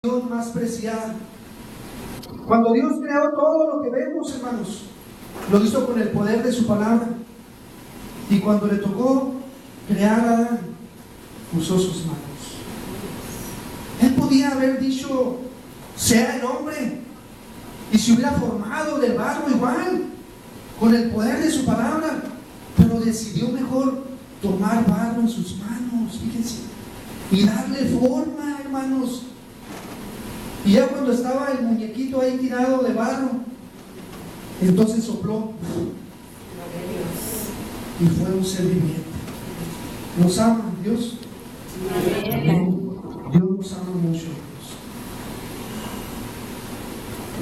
Dios más preciada. Cuando Dios creó todo lo que vemos, hermanos, lo hizo con el poder de su palabra. Y cuando le tocó crear a Adán, usó sus manos. Él podía haber dicho, sea el hombre, y se hubiera formado del barro igual, con el poder de su palabra, pero decidió mejor tomar barro en sus manos, fíjense, y darle forma, hermanos. Y ya cuando estaba el muñequito ahí tirado de barro, entonces sopló y fue un ser viviente. ¿Nos ama Dios? Amén. Dios nos ama mucho.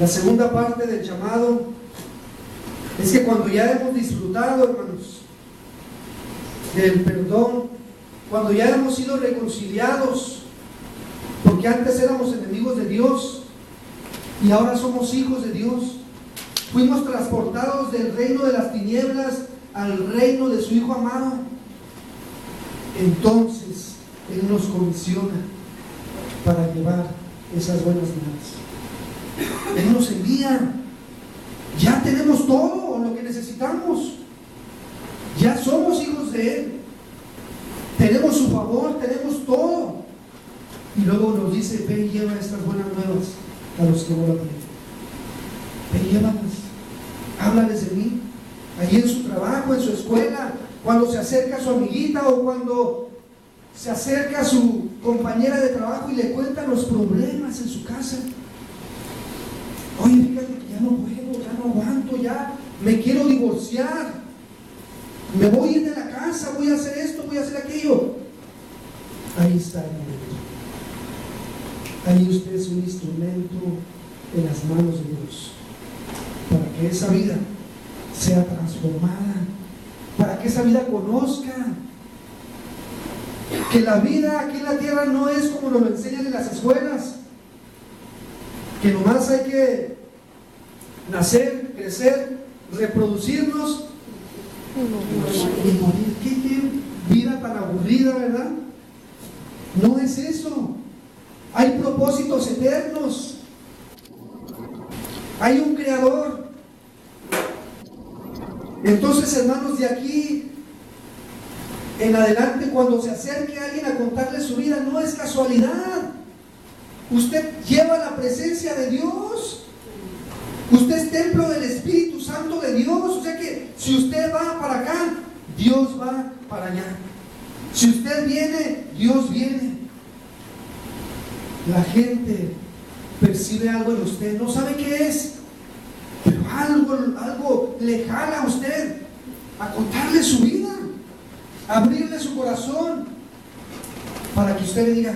La segunda parte del llamado es que cuando ya hemos disfrutado, hermanos, del perdón, cuando ya hemos sido reconciliados, porque antes éramos enemigos de Dios y ahora somos hijos de Dios, fuimos transportados del reino de las tinieblas al reino de su Hijo amado, entonces Él nos comisiona para llevar esas buenas nuevas. Él nos envía. Ya tenemos todo lo que necesitamos. Ya somos hijos de Él. Tenemos su favor, tenemos todo. Y luego nos dice, ve y lleva estas buenas nuevas a los que no la tienen. Ve y llévalas. Háblales de mí. Allí en su trabajo, en su escuela, cuando se acerca a su amiguita o cuando se acerca a su compañera de trabajo y le cuenta los problemas en su casa. Oye, fíjate que ya no puedo, ya no aguanto, ya me quiero divorciar. Me voy a ir de la casa, voy a hacer esto, voy a hacer aquello. Ahí está el momento. Ahí usted es un instrumento en las manos de Dios para que esa vida sea transformada, para que esa vida conozca que la vida aquí en la tierra no es como nos lo enseñan en las escuelas, que nomás hay que nacer, crecer, reproducirnos y morir. ¿Qué vida tan aburrida, verdad? No es eso. Hay propósitos eternos. Hay un creador. Entonces, hermanos, de aquí en adelante, cuando se acerque a alguien a contarle su vida, no es casualidad. Usted lleva la presencia de Dios. Usted es templo del Espíritu Santo de Dios. O sea que si usted va para acá, Dios va para allá. Si usted viene, Dios viene. La gente percibe algo en usted, no sabe qué es, pero algo le jala a usted a contarle su vida, a abrirle su corazón, para que usted le diga,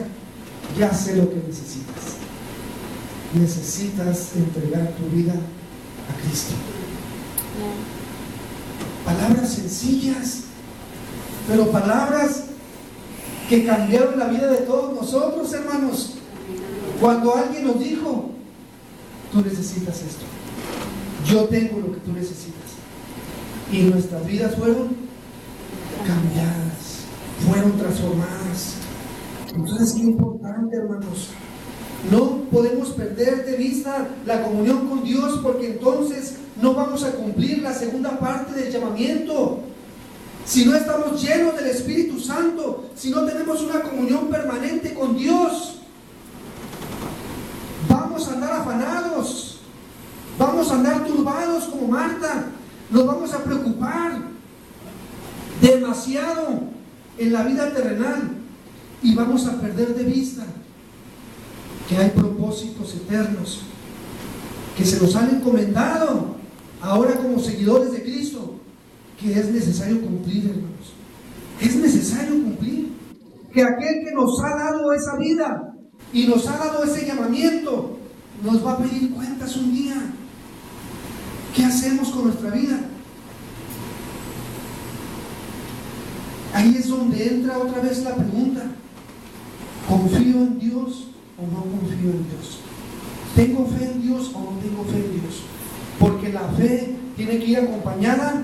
ya sé lo que necesitas. Necesitas entregar tu vida a Cristo. Palabras sencillas, pero palabras que cambiaron la vida de todos nosotros, hermanos. Cuando alguien nos dijo, tú necesitas esto, yo tengo lo que tú necesitas, y nuestras vidas fueron cambiadas, fueron transformadas. Entonces, qué importante, hermanos. No podemos perder de vista la comunión con Dios, porque entonces no vamos a cumplir la segunda parte del llamamiento. Si no estamos llenos del Espíritu Santo, si no tenemos una comunión permanente con Dios, vamos a andar afanados, vamos a andar turbados como Marta, nos vamos a preocupar demasiado en la vida terrenal y vamos a perder de vista que hay propósitos eternos que se nos han encomendado ahora como seguidores de Cristo, que es necesario cumplir, hermanos. Es necesario cumplir. Que aquel que nos ha dado esa vida y nos ha dado ese llamamiento nos va a pedir cuentas un día. ¿Qué hacemos con nuestra vida? Ahí es donde entra otra vez la pregunta: ¿confío en Dios o no confío en Dios? ¿Tengo fe en Dios o no tengo fe en Dios? Porque la fe tiene que ir acompañada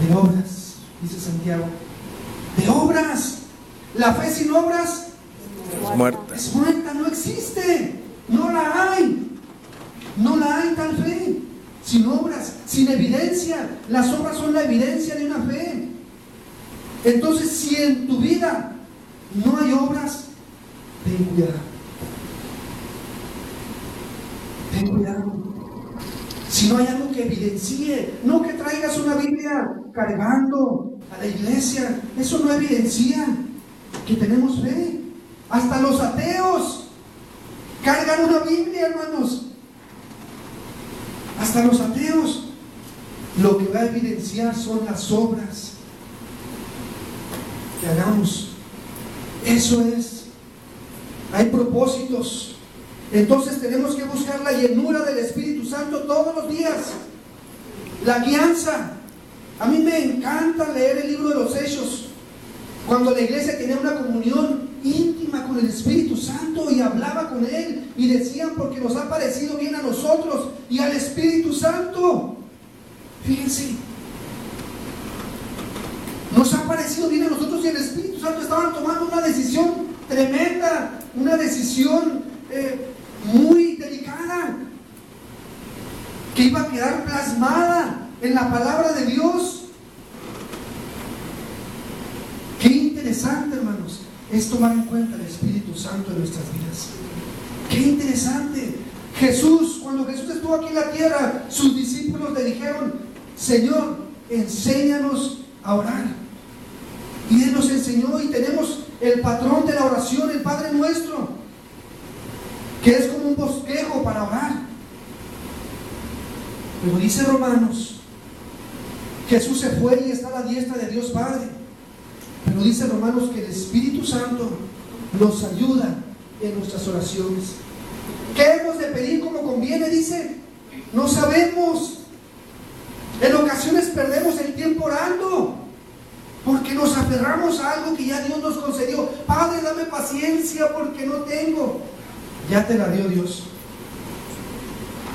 de obras, dice Santiago. De obras. La fe sin obras muerta. Es muerta, no existe. No la hay. No la hay tal fe. Sin obras, sin evidencia. Las obras son la evidencia de una fe. Entonces, si en tu vida no hay obras, ten cuidado. Ten cuidado. Si no hay algo que evidencie, no que traigas una Biblia cargando a la iglesia, eso no evidencia que tenemos fe. Hasta los ateos cargan una Biblia, hermanos. Hasta los ateos. Lo que va a evidenciar son las obras que hagamos. Eso es. Hay propósitos. Entonces tenemos que buscar la llenura del Espíritu Santo todos los días. La guianza. A mí me encanta leer el libro de los Hechos. Cuando la iglesia tenía una comunión íntima con el Espíritu Santo y hablaba con Él y decían, porque nos ha parecido bien a nosotros y al Espíritu Santo. Fíjense, nos ha parecido bien a nosotros y el Espíritu Santo estaban tomando una decisión tremenda, una decisión muy delicada, que iba a quedar plasmada en la palabra de Dios. Qué interesante, hermanos, es tomar en cuenta el Espíritu Santo en nuestras vidas. Qué interesante. Jesús, cuando Jesús estuvo aquí en la tierra, sus discípulos le dijeron: Señor, enséñanos a orar. Y Él nos enseñó, y tenemos el patrón de la oración, el Padre Nuestro, que es como un bosquejo para orar. Pero dice Romanos, Jesús se fue y está a la diestra de Dios Padre. Pero dice Romanos que el Espíritu Santo nos ayuda en nuestras oraciones. ¿Qué hemos de pedir como conviene? Dice, no sabemos. En ocasiones perdemos el tiempo orando porque nos aferramos a algo que ya Dios nos concedió. Padre, dame paciencia porque no tengo. Ya te la dio Dios.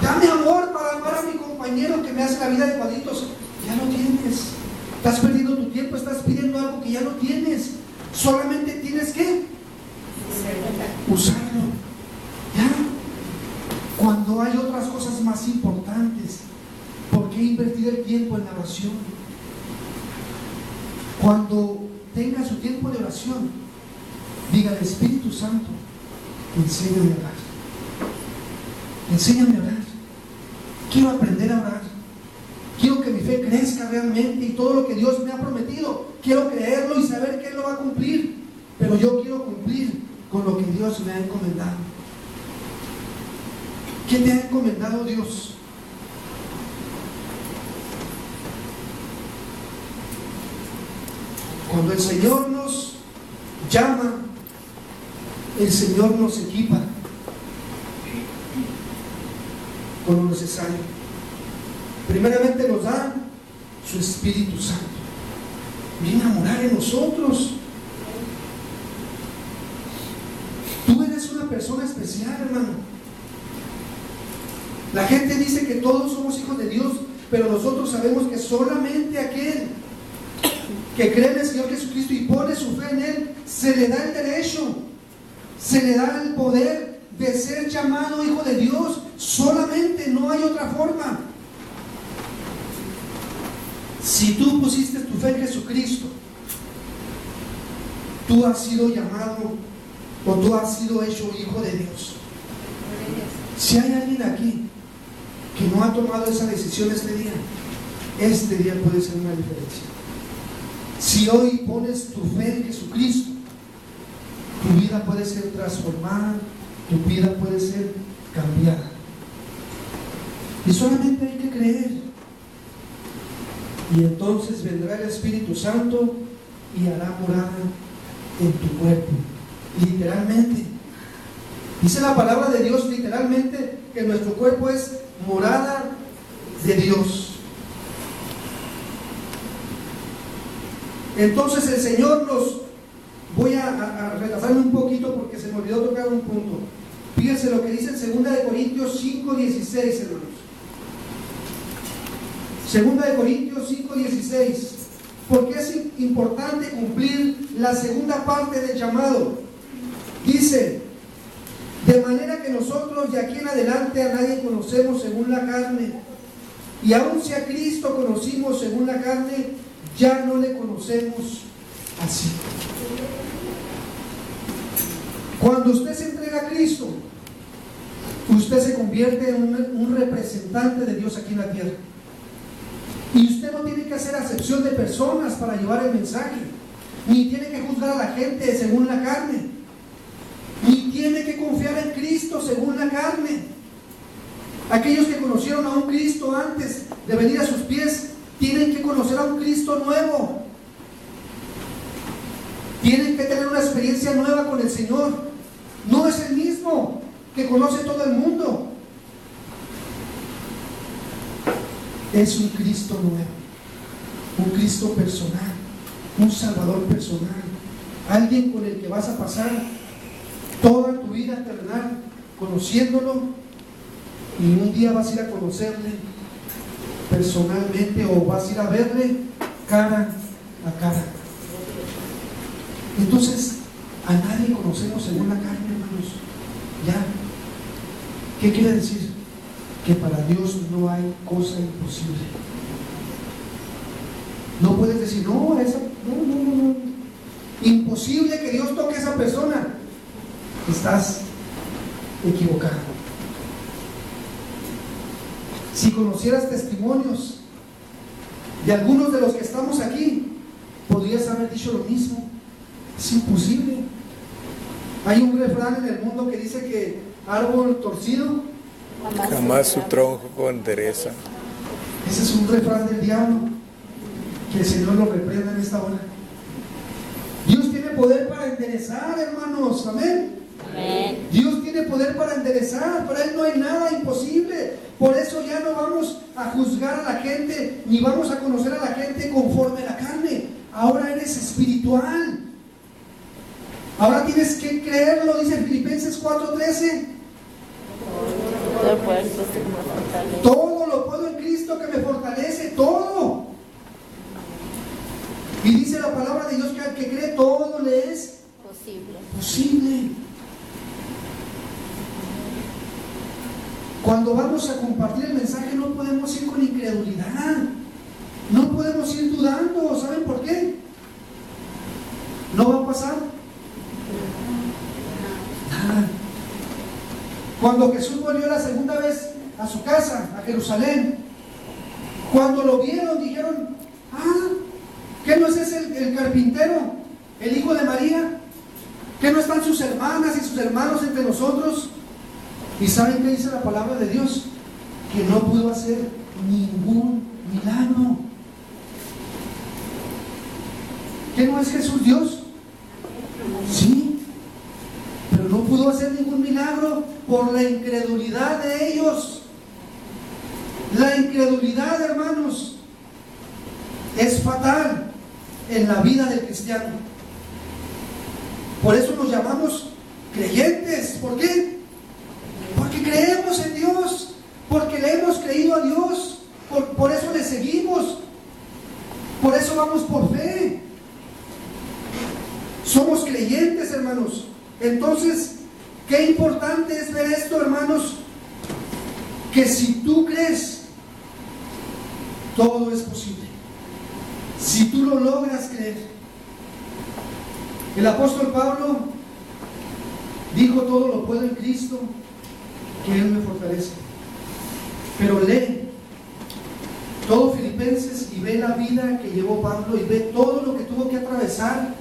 Dame amor para amar a mi compañero que me hace la vida de cuadritos. Ya lo tienes. Estás perdiendo tu tiempo, estás pidiendo algo que ya no tienes. Solamente tienes que usarlo. ¿Ya? Cuando hay otras cosas más importantes, ¿por qué invertir el tiempo en la oración? Cuando tenga su tiempo de oración, diga al Espíritu Santo: enséñame a orar. Enséñame a orar. Quiero aprender a orar. Quiero que mi fe crezca realmente y todo lo que Dios me ha prometido, quiero creerlo y saber que Él lo va a cumplir. Pero yo quiero cumplir con lo que Dios me ha encomendado. ¿Qué te ha encomendado Dios? Cuando el Señor nos llama, el Señor nos equipa con lo necesario. Primeramente nos da su Espíritu Santo. Viene a morar en nosotros. Tú eres una persona especial, hermano. La gente dice que todos somos hijos de Dios, pero nosotros sabemos que solamente aquel que cree en el Señor Jesucristo y pone su fe en Él, se le da el derecho, se le da el poder de ser llamado hijo de Dios. Solamente, no hay otra forma. Si tú pusiste tu fe en Jesucristo, tú has sido llamado o tú has sido hecho hijo de Dios. Si hay alguien aquí que no ha tomado esa decisión este día puede ser una diferencia. Si hoy pones tu fe en Jesucristo, tu vida puede ser transformada, tu vida puede ser cambiada. Y solamente hay que creer. Y entonces vendrá el Espíritu Santo y hará morada en tu cuerpo. Literalmente. Dice la palabra de Dios literalmente que nuestro cuerpo es morada de Dios. Entonces el Señor nos... Voy a retrasarme un poquito porque se me olvidó tocar un punto. Fíjense lo que dice en 2 Corintios 5:16, hermanos. 2 Corintios 5:16. Porque es importante cumplir la segunda parte del llamado. Dice: que nosotros de aquí en adelante a nadie conocemos según la carne, y aun si a Cristo conocimos según la carne, ya no le conocemos así. Cuando usted se entrega a Cristo, usted se convierte en un representante de Dios aquí en la tierra. Y usted no tiene que hacer acepción de personas para llevar el mensaje, ni tiene que juzgar a la gente según la carne, ni tiene que confiar en Cristo según la carne. Aquellos que conocieron a un Cristo antes de venir a sus pies, tienen que conocer a un Cristo nuevo. Tienen que tener una experiencia nueva con el Señor. No es el mismo que conoce todo el mundo. Es un Cristo nuevo, un Cristo personal, un Salvador personal, alguien con el que vas a pasar toda tu vida terrenal conociéndolo, y un día vas a ir a conocerle personalmente, o vas a ir a verle cara a cara. Entonces, a nadie conocemos según la carne, hermanos. Ya. ¿Qué quiere decir? Que para Dios no hay cosa imposible. No puedes decir, no. Imposible que Dios toque a esa persona. Estás equivocado. Si conocieras testimonios de algunos de los que estamos aquí, podrías haber dicho lo mismo. Es imposible. Hay un refrán en el mundo que dice que árbol torcido jamás su tronco endereza. Ese es un refrán del diablo. Que el Señor lo reprenda en esta hora. Dios tiene poder para enderezar, hermanos. Amén. Amén. Dios tiene poder para enderezar. Para Él no hay nada imposible. Por eso ya no vamos a juzgar a la gente, ni vamos a conocer a la gente conforme a la carne. Ahora eres espiritual. Ahora tienes que creerlo, dice Filipenses 4:13. Todo lo puedo en Cristo que me fortalece, todo. Y dice la palabra de Dios que al que cree todo le es posible. Cuando vamos a compartir el mensaje no podemos ir con incredulidad, no podemos ir dudando. ¿Saben por qué? No va a pasar nada. Cuando Jesús volvió la segunda vez a su casa, a Jerusalén, cuando lo vieron, dijeron, ¿qué no es ese el carpintero, el hijo de María? ¿Qué no están sus hermanas y sus hermanos entre nosotros? ¿Y saben qué dice la palabra de Dios? Que no pudo hacer ningún milagro. ¿Qué no es Jesús Dios? Sí, pero no pudo hacer ningún milagro por la incredulidad de ellos. La incredulidad, hermanos, es fatal en la vida del cristiano. Por eso nos llamamos creyentes. ¿Por qué? Porque creemos en Dios, porque le hemos creído a Dios, por eso le seguimos, por eso vamos por fe. Somos creyentes, hermanos. Entonces, qué importante es ver esto, hermanos, que si tú crees, todo es posible. Si tú lo logras creer. El apóstol Pablo dijo, todo lo puedo en Cristo, que Él me fortalece. Pero lee todo Filipenses y ve la vida que llevó Pablo y ve todo lo que tuvo que atravesar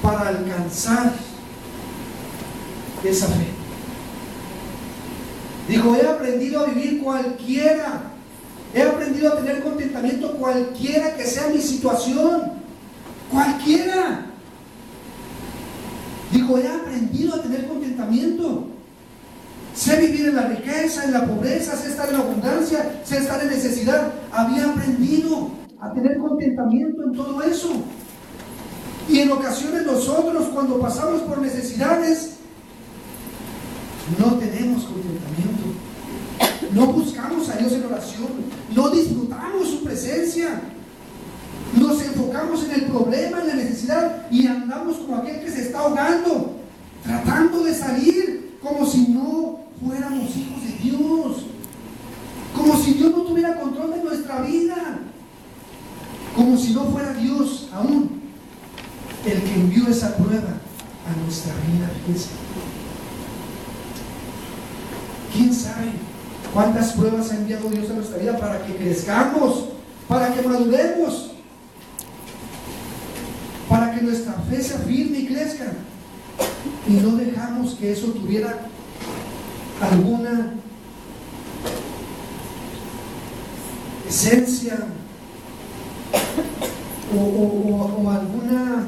para alcanzar esa fe. Dijo, he aprendido a vivir cualquiera, he aprendido a tener contentamiento cualquiera que sea mi situación, cualquiera. Dijo, he aprendido a tener contentamiento. Sé vivir en la riqueza, en la pobreza, sé estar en la abundancia, sé estar en necesidad. Había aprendido a tener contentamiento en todo eso. Y en ocasiones nosotros, cuando pasamos por necesidades, no tenemos contentamiento. No buscamos a Dios en oración, no disfrutamos su presencia. Nos enfocamos en el problema, en la necesidad, y andamos como aquel que se está ahogando, tratando de salir como si no somos hijos de Dios. Como si Dios no tuviera control de nuestra vida. Como si no fuera Dios aún el que envió esa prueba a nuestra vida. Fíjense. ¿Quién sabe cuántas pruebas ha enviado Dios a nuestra vida para que crezcamos, para que maduremos, para que nuestra fe se afirme y crezca? Y no dejamos que eso tuviera alguna esencia o alguna,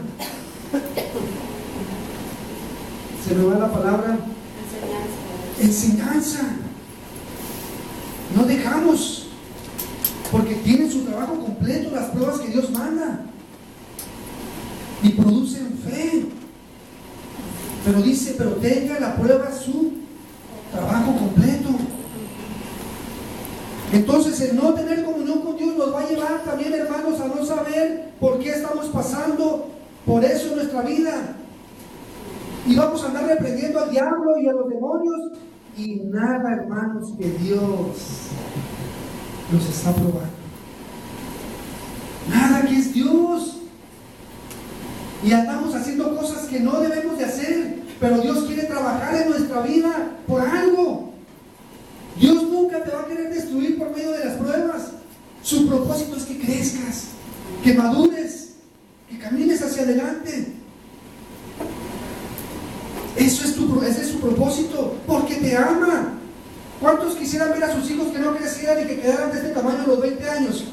se me va la palabra, enseñanza. No dejamos, porque tienen su trabajo completo las pruebas que Dios manda y producen fe. Pero dice, pero tenga la prueba su trabajo completo. Entonces el no tener comunión con Dios nos va a llevar también, hermanos, a no saber por qué estamos pasando por eso en nuestra vida. Y vamos a andar reprendiendo al diablo y a los demonios. Y nada, hermanos, que Dios nos está probando. Nada que es Dios. Y andamos haciendo cosas que no debemos de hacer. Pero Dios quiere trabajar en nuestra vida por algo. Dios nunca te va a querer destruir por medio de las pruebas. Su propósito es que crezcas, que madures, que camines hacia adelante. Ese es su propósito, porque te ama. ¿Cuántos quisieran ver a sus hijos que no crecieran y que quedaran de este tamaño a los 20 años?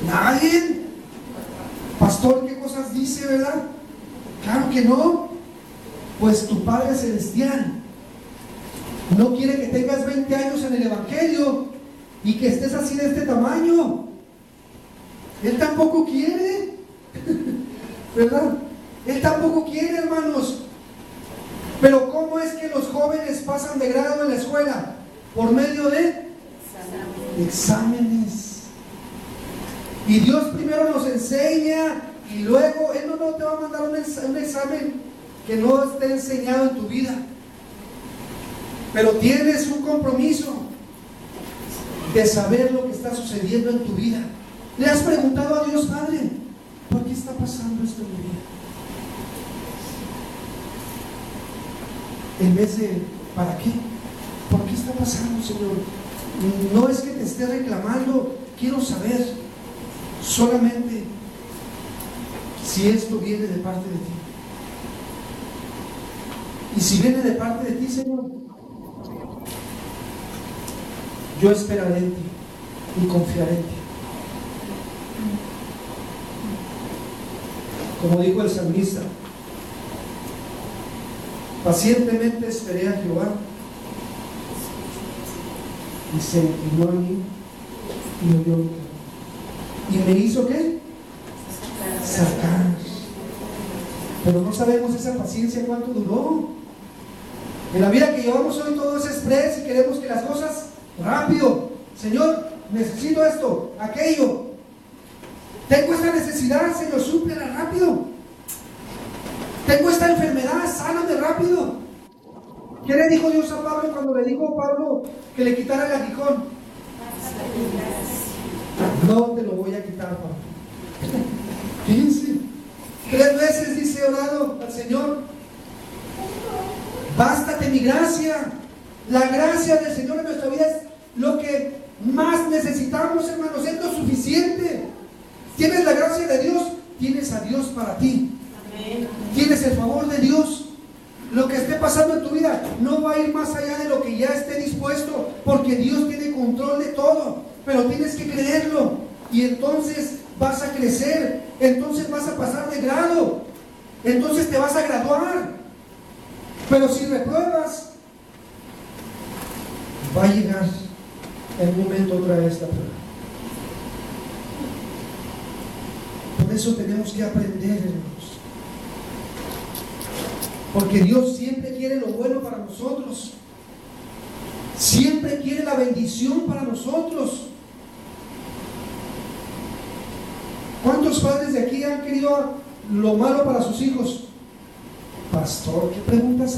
Nadie. Pastor, ¿qué cosas dice, verdad? Claro que no. Pues tu Padre Celestial no quiere que tengas 20 años en el Evangelio y que estés así de este tamaño. Él tampoco quiere, ¿verdad? Él tampoco quiere, hermanos. Pero ¿cómo es que los jóvenes pasan de grado en la escuela? Por medio de exámenes. Y Dios primero nos enseña y luego Él no te va a mandar un examen que no esté enseñado en tu vida. Pero tienes un compromiso de saber lo que está sucediendo en tu vida. ¿Le has preguntado a Dios, Padre, por qué está pasando esto en mi vida? En vez de, ¿para qué? ¿Por qué está pasando, Señor? No es que te esté reclamando, quiero saber solamente si esto viene de parte de ti. Y si viene de parte de ti, Señor, yo esperaré en ti y confiaré en ti. Como dijo el salmista, pacientemente esperé a Jehová y se inclinó a mí y oyó mi clamor. ¿Y me hizo qué? Sacar. Pero no sabemos esa paciencia cuánto duró. En la vida que llevamos hoy todo es express y queremos que las cosas rápido. Señor, necesito esto, aquello. Tengo esta necesidad, Señor, súplela rápido. Tengo esta enfermedad, sáname rápido. ¿Qué le dijo Dios a Pablo cuando le dijo a Pablo que le quitara el aguijón? No te lo voy a quitar, Pablo. Fíjense, 3 veces dice orado al Señor: bástate mi gracia. La gracia del Señor en nuestra vida es lo que más necesitamos, hermanos. Es lo suficiente. Tienes la gracia de Dios, tienes a Dios para ti. Amén. Tienes el favor de Dios. Lo que esté pasando en tu vida no va a ir más allá de lo que ya esté dispuesto, porque Dios tiene control de todo. Pero tienes que creerlo, y entonces vas a crecer, entonces vas a pasar de grado, entonces te vas a graduar. Pero si repruebas, va a llegar el momento otra vez la prueba. Por eso tenemos que aprender, hermanos, porque Dios siempre quiere lo bueno para nosotros, siempre quiere la bendición para nosotros. ¿Cuántos padres de aquí han querido lo malo para sus hijos? Pastor, ¿qué preguntas?